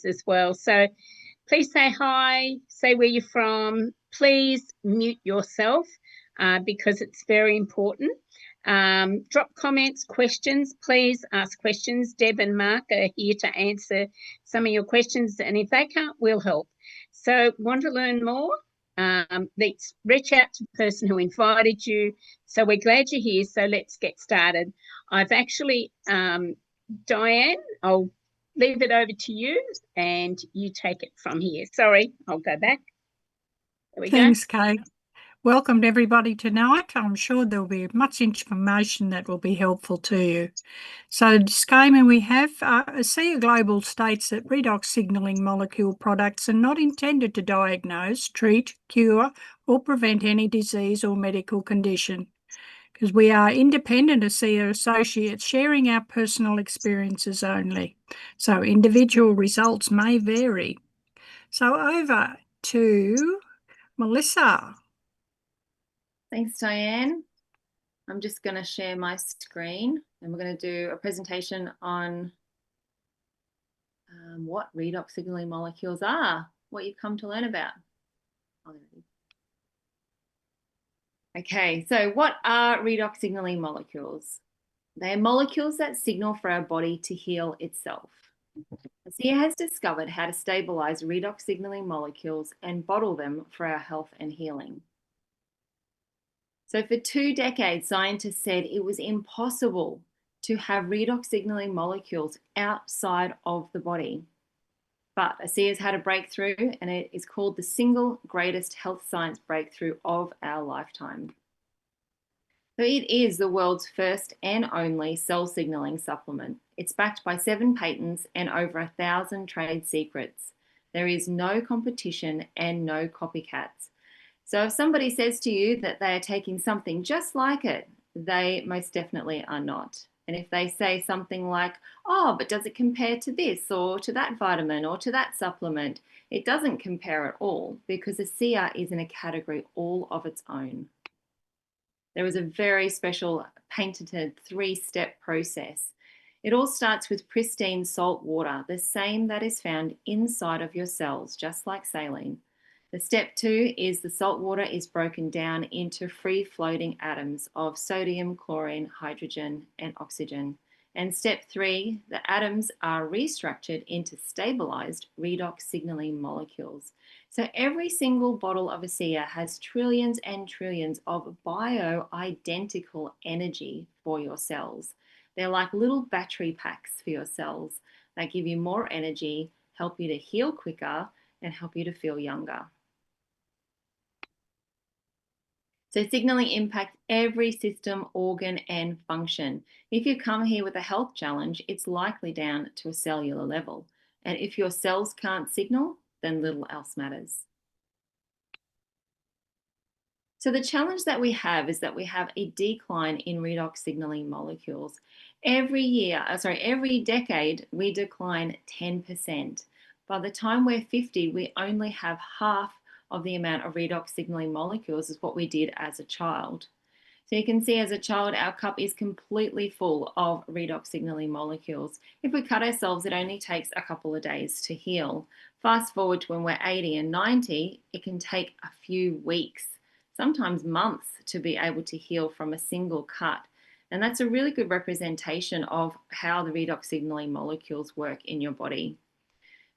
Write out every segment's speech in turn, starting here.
as well. So please say hi, say where you're from. Please mute yourself because it's very important. Drop comments, questions. Please ask questions. Deb and Mark are here to answer some of your questions, and if they can't, we'll help. So want to learn more? Let's reach out to the person who invited you. So we're glad you're here. So let's get started. I've actually, Diane, I'll leave it over to you and you take it from here. Sorry, I'll go back. There we Thanks, go. Kate. Welcome to everybody tonight. I'm sure there'll be much information that will be helpful to you. So the disclaimer we have, ASEA Global states that redox signalling molecule products are not intended to diagnose, treat, cure or prevent any disease or medical condition, because we are independent ASEA associates sharing our personal experiences only. So individual results may vary. So over to Melissa. Thanks, Diane. I'm just going to share my screen and we're going to do a presentation on what redox signaling molecules are, what you've come to learn about. Okay, so what are redox signaling molecules? They are molecules that signal for our body to heal itself. ASEA has discovered how to stabilize redox signaling molecules and bottle them for our health and healing. So for 2 decades, scientists said it was impossible to have redox signaling molecules outside of the body. But ASEA has had a breakthrough, and it is called the single greatest health science breakthrough of our lifetime. So it is the world's first and only cell signaling supplement. It's backed by 7 patents and over 1,000 trade secrets. There is no competition and no copycats. So if somebody says to you that they are taking something just like it, they most definitely are not. And if they say something like, oh, but does it compare to this or to that vitamin or to that supplement? It doesn't compare at all, because ASEA is in a category all of its own. There is a very special patented 3-step process. It all starts with pristine salt water, the same that is found inside of your cells, just like saline. The step 2 is the salt water is broken down into free-floating atoms of sodium, chlorine, hydrogen, and oxygen. And step 3, the atoms are restructured into stabilized redox signaling molecules. So every single bottle of ASEA has trillions and trillions of bio-identical energy for your cells. They're like little battery packs for your cells that give you more energy, help you to heal quicker, and help you to feel younger. So signaling impacts every system, organ, and function. If you come here with a health challenge, it's likely down to a cellular level. And if your cells can't signal, then little else matters. So the challenge that we have is that we have a decline in redox signaling molecules. Every decade, we decline 10%. By the time we're 50, we only have half of the amount of redox signaling molecules as what we did as a child. So you can see as a child, our cup is completely full of redox signaling molecules. If we cut ourselves, it only takes a couple of days to heal. Fast forward to when we're 80 and 90, it can take a few weeks, sometimes months, to be able to heal from a single cut. And that's a really good representation of how the redox signaling molecules work in your body.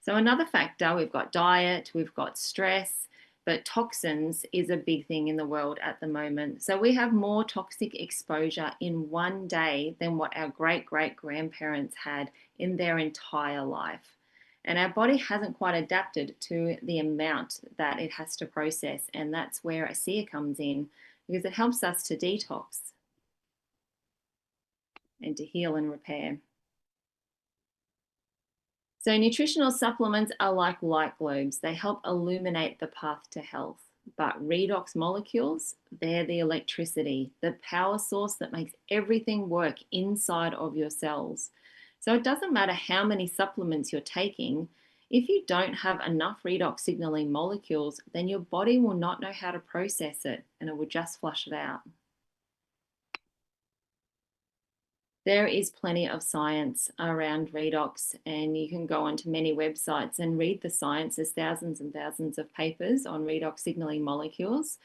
So another factor, we've got diet, we've got stress, but toxins is a big thing in the world at the moment. So we have more toxic exposure in one day than what our great-great-grandparents had in their entire life. And our body hasn't quite adapted to the amount that it has to process. And that's where ASEA comes in, because it helps us to detox and to heal and repair. So nutritional supplements are like light globes. They help illuminate the path to health. But redox molecules, they're the electricity, the power source that makes everything work inside of your cells. So it doesn't matter how many supplements you're taking. If you don't have enough redox signaling molecules, then your body will not know how to process it and it will just flush it out. There is plenty of science around redox, and you can go onto many websites and read the science. There's thousands and thousands of papers on redox signaling molecules.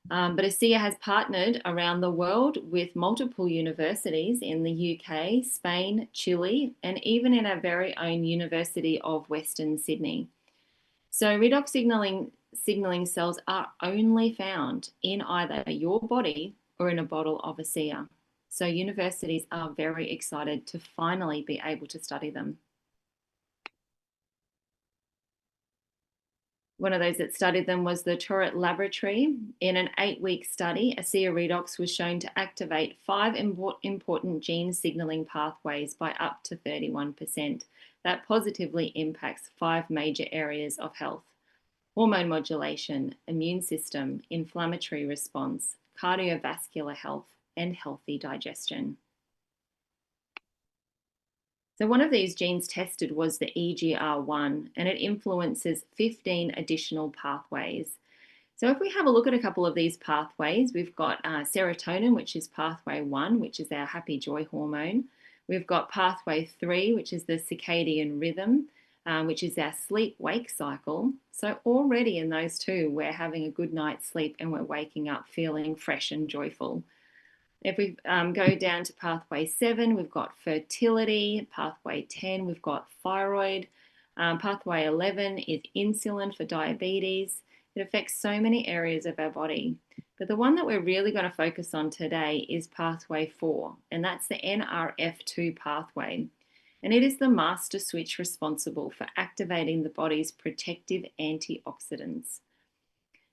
But ASEA has partnered around the world with multiple universities in the UK, Spain, Chile, and even in our very own University of Western Sydney. So redox signaling cells are only found in either your body or in a bottle of ASEA. So universities are very excited to finally be able to study them. One of those that studied them was the Tourette Laboratory. In an 8-week study, ASEA redox was shown to activate 5 important gene signaling pathways by up to 31%. That positively impacts 5 major areas of health: hormone modulation, immune system, inflammatory response, cardiovascular health, and healthy digestion. So one of these genes tested was the EGR1, and it influences 15 additional pathways. So if we have a look at a couple of these pathways, we've got serotonin, which is pathway 1, which is our happy joy hormone. We've got pathway 3, which is the circadian rhythm, which is our sleep-wake cycle. So already in those two, we're having a good night's sleep and we're waking up feeling fresh and joyful. If we go down to pathway 7, we've got fertility. Pathway 10, we've got thyroid. Pathway 11 is insulin for diabetes. It affects so many areas of our body. But the one that we're really going to focus on today is pathway 4, and that's the NRF2 pathway. And it is the master switch responsible for activating the body's protective antioxidants.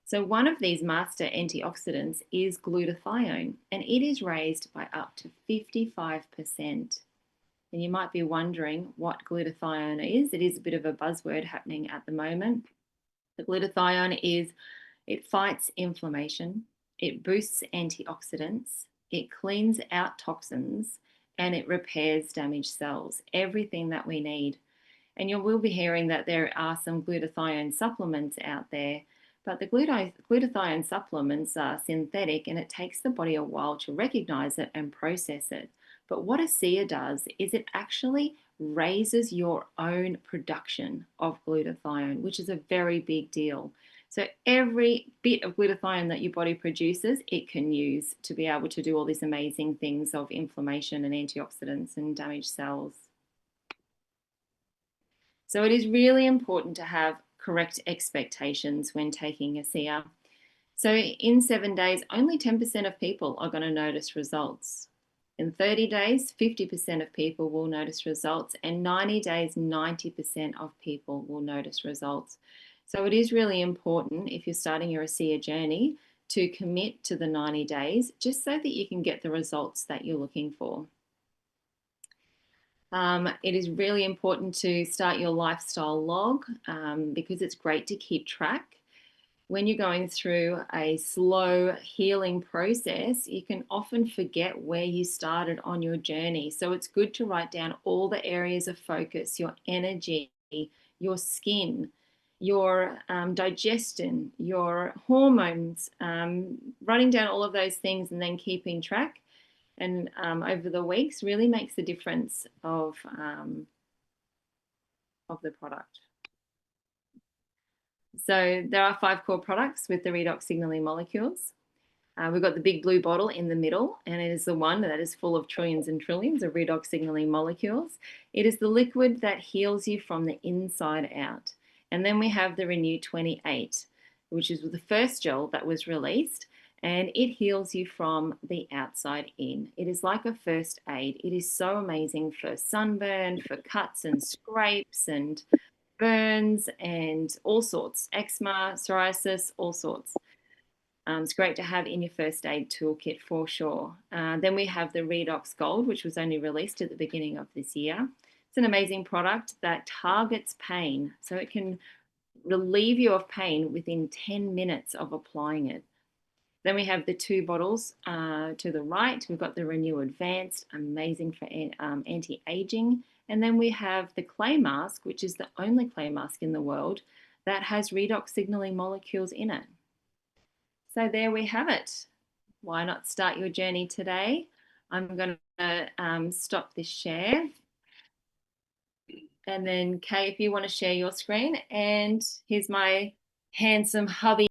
So one of these master antioxidants is glutathione, and it is raised by up to 55%. And you might be wondering what glutathione is. It is a bit of a buzzword happening at the moment. The glutathione it fights inflammation, it boosts antioxidants, it cleans out toxins, and it repairs damaged cells, everything that we need. And you will be hearing that there are some glutathione supplements out there, but the glutathione supplements are synthetic and it takes the body a while to recognize it and process it. But what ASEA does is it actually raises your own production of glutathione, which is a very big deal. So every bit of glutathione that your body produces, it can use to be able to do all these amazing things of inflammation and antioxidants and damaged cells. So it is really important to have correct expectations when taking ASEA. So in 7 days, only 10% of people are going to notice results. In 30 days, 50% of people will notice results, and 90 days, 90% of people will notice results. So it is really important, if you're starting your ASEA journey, to commit to the 90 days, just so that you can get the results that you're looking for. It is really important to start your lifestyle log because it's great to keep track. When you're going through a slow healing process, you can often forget where you started on your journey. So it's good to write down all the areas of focus, your energy, your skin, your digestion, your hormones, writing down all of those things and then keeping track. And over the weeks really makes the difference of the product. So there are 5 core products with the redox signaling molecules. We've got the big blue bottle in the middle, and it is the one that is full of trillions and trillions of redox signaling molecules. It is the liquid that heals you from the inside out. And then we have the Renew 28, which is the first gel that was released, and it heals you from the outside in. It is like a first aid. It is so amazing for sunburn, for cuts and scrapes and burns and all sorts, eczema, psoriasis, all sorts. It's great to have in your first aid toolkit for sure. Then we have the Redox Gold, which was only released at the beginning of this year. It's an amazing product that targets pain, so it can relieve you of pain within 10 minutes of applying it. Then we have the 2 bottles to the right. We've got the Renew Advanced, amazing for anti-aging. And then we have the clay mask, which is the only clay mask in the world that has redox signaling molecules in it. So there we have it. Why not start your journey today? I'm going to stop this share. And then Kay, if you want to share your screen, and here's my handsome hubby.